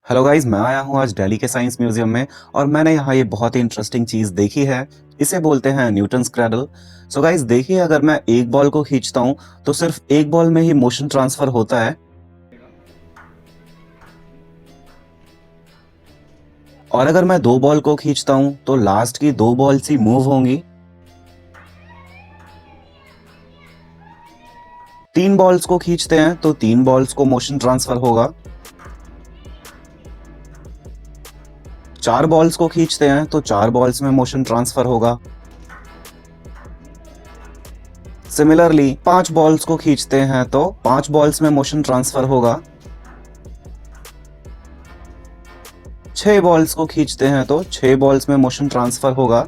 Hello guys, मैं आया हूँ आज दिल्ली के साइंस म्यूजियम में और मैंने यहाँ ये बहुत ही इंटरेस्टिंग चीज देखी है। इसे बोलते हैं न्यूटन्स क्रैडल। सो गाइस देखिए, अगर मैं एक बॉल को खींचता हूँ तो सिर्फ एक बॉल में ही मोशन ट्रांसफर होता है, और अगर मैं दो बॉल को खींचता हूँ तो लास्ट की दो बॉल्स ही मूव होंगी। तीन बॉल्स को खींचते हैं तो तीन बॉल्स को मोशन ट्रांसफर होगा। चार बॉल्स को खींचते हैं तो चार बॉल्स में मोशन ट्रांसफर होगा। सिमिलरली पांच बॉल्स को खींचते हैं तो पांच बॉल्स में मोशन ट्रांसफर होगा। छह बॉल्स को खींचते हैं तो छह बॉल्स में मोशन ट्रांसफर होगा।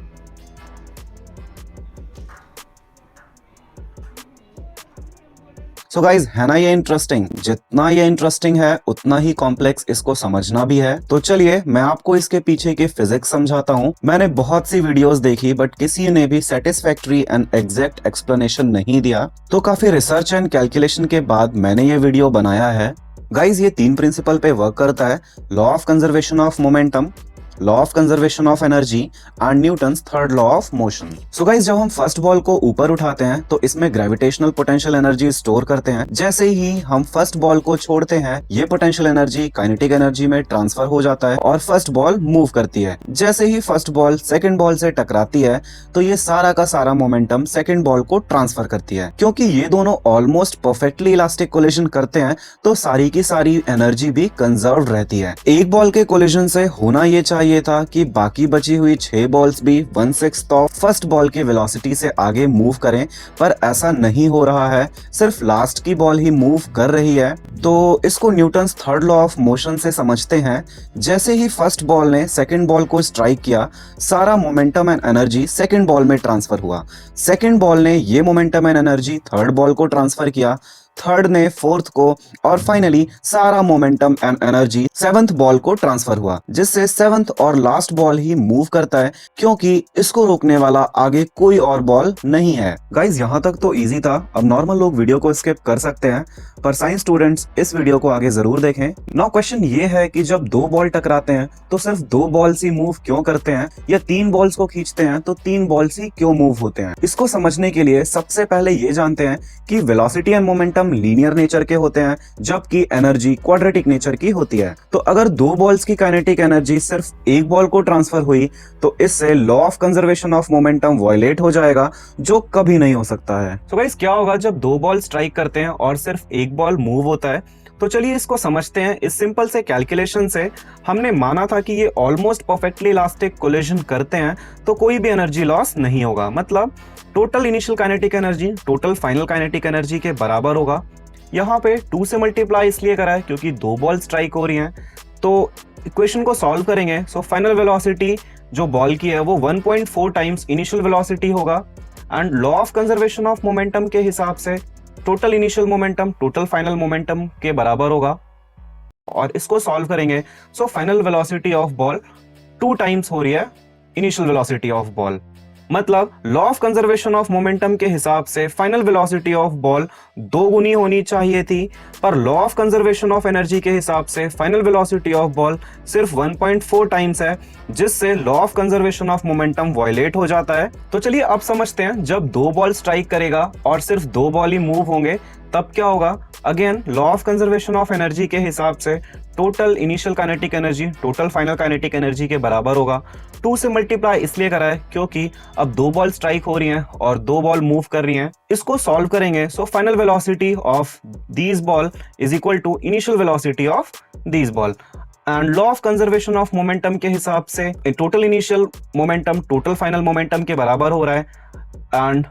सो गाइज, है ना ये इंटरेस्टिंग? जितना ये इंटरेस्टिंग है उतना ही कॉम्प्लेक्स इसको समझना भी है। तो चलिए मैं आपको इसके पीछे की फिजिक्स समझाता हूँ। मैंने बहुत सी वीडियोस देखी बट किसी ने भी सेटिस्फैक्ट्री एंड एग्जैक्ट एक्सप्लेनेशन नहीं दिया, तो काफी रिसर्च एंड कैलकुलेशन के बाद मैंने ये वीडियो बनाया है। गाइज, ये तीन प्रिंसिपल पे वर्क करता है: law of conservation of momentum, law of conservation of energy and Newton's third law of motion. So guys, जब हम फर्स्ट बॉल को ऊपर उठाते हैं तो इसमें ग्रेविटेशनल पोटेंशियल एनर्जी स्टोर करते हैं। जैसे ही हम फर्स्ट बॉल को छोड़ते हैं, ये पोटेंशियल एनर्जी काइनेटिक एनर्जी में ट्रांसफर हो जाता है और फर्स्ट बॉल मूव करती है। जैसे ही फर्स्ट बॉल सेकंड बॉल से टकराती है तो ये सारा का सारा मोमेंटम सेकंड बॉल को ट्रांसफर करती है। क्योंकि ये दोनों ऑलमोस्ट परफेक्टली इलास्टिक कोलिजन करते हैं तो सारी की सारी एनर्जी भी कंजर्व रहती है। एक बॉल के कोलिजन से होना ये चाहिए था कि बाकी बची हुई छह बॉल्स भी 1/6 ऑफ फर्स्ट बॉल की वेलोसिटी से आगे मूव करें, पर ऐसा नहीं हो रहा है। सिर्फ लास्ट की बॉल ही मूव कर रही है। तो इसको Newton's third law of motion से समझते हैं। जैसे ही फर्स्ट बॉल ने सेकंड बॉल को स्ट्राइक किया, सारा momentum and energy second ball में ट्रांसफर हुआ। सेकंड बॉल ने ये momentum and energy third ball को ट्रांसफर किया, थर्ड ने फोर्थ को, और फाइनली सारा momentum and energy seventh ball को ट्रांसफर हुआ, जिससे सेवंथ और लास्ट बॉल ही मूव करता है, क्योंकि इसको रोकने वाला आगे कोई और बॉल नहीं है। गाइज, यहाँ तक तो इजी था। अब नॉर्मल लोग वीडियो को स्किप कर सकते हैं, पर साइंस स्टूडेंट्स इस वीडियो को आगे जरूर देखें। नाउ क्वेश्चन ये है कि जब दो बॉल टकराते हैं तो सिर्फ दो बॉल्स ही मूव क्यों करते हैं, या तीन बॉल्स को खींचते हैं तो तीन बॉल्स ही क्यों मूव होते हैं? इसको समझने के लिए सबसे पहले ये जानते हैं कि velocity and momentum linear nature के होते हैं, जबकि एनर्जी क्वाड्रेटिक नेचर की होती है। तो अगर दो बॉल्स की काइनेटिक एनर्जी सिर्फ एक बॉल को ट्रांसफर हुई तो इससे law of conservation of momentum violate हो जाएगा, जो कभी नहीं हो सकता है। तो गाइस, क्या होगा जब दो बॉल स्ट्राइक करते हैं और सिर्फ एक बॉल मूव होता है? तो चलिए इसको समझते हैं। इस सिंपल से कैलकुलेशन से हमने माना था कि ये ऑलमोस्ट परफेक्टली इलास्टिक कोलिजन करते हैं तो कोई भी एनर्जी लॉस नहीं होगा। मतलब total initial kinetic energy total final kinetic energy के बराबर होगा। यहाँ पे 2 से मल्टीप्लाई इसलिए करा है क्योंकि दो बॉल स्ट्राइक हो रही हैं। तो इक्वेशन को सॉल्व करेंगे, सो फाइनल वेलोसिटी जो बॉल की है वो 1.4 टाइम्स इनिशियल वेलोसिटी होगा, and law of conservation of momentum के हिसाब से total initial momentum total final momentum के बराबर होगा। और इसको सॉल्व करेंगे, so final velocity of ball 2 times हो रही है इनिशियल वेलोसिटी ऑफ बॉल। मतलब law of conservation of momentum के हिसाब से फाइनल वेलोसिटी ऑफ बॉल दो गुनी होनी चाहिए थी, पर law of conservation of energy के हिसाब से फाइनल वेलोसिटी ऑफ बॉल सिर्फ 1.4 टाइम्स है, जिससे law of conservation of momentum violate हो जाता है। तो चलिए अब समझते हैं, जब दो बॉल स्ट्राइक करेगा और सिर्फ दो बॉल ही मूव होंगे तब क्या होगा। Again law of conservation of energy के हिसाब से total initial kinetic energy total final kinetic energy के बराबर होगा। 2 से मल्टीप्लाई इसलिए करा है क्योंकि अब दो बॉल स्ट्राइक हो रही हैं और दो बॉल मूव कर रही हैं। इसको सॉल्व करेंगे, so final velocity of these ball is equal to initial velocity of these ball, and law of conservation of momentum के हिसाब से total initial momentum total final momentum के बराबर हो रहा है, and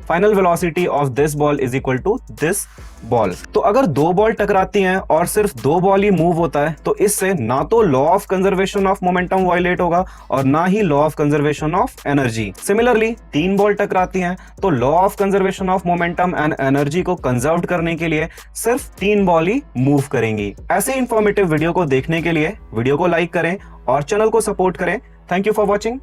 final velocity of this ball is equal to this ball. तो अगर दो बॉल टकराती हैं और सिर्फ दो बॉल ही मूव होता है तो इससे ना तो law of conservation of momentum violate होगा और ना ही law of conservation of energy. Similarly तीन बॉल टकराती हैं तो law of conservation of momentum and energy को कंजर्व करने के लिए सिर्फ तीन बॉल ही मूव करेंगी। ऐसे इंफॉर्मेटिव वीडियो को देखने के लिए वीडियो को लाइक करें और चैनल को सपोर्ट करें। Thank you for watching.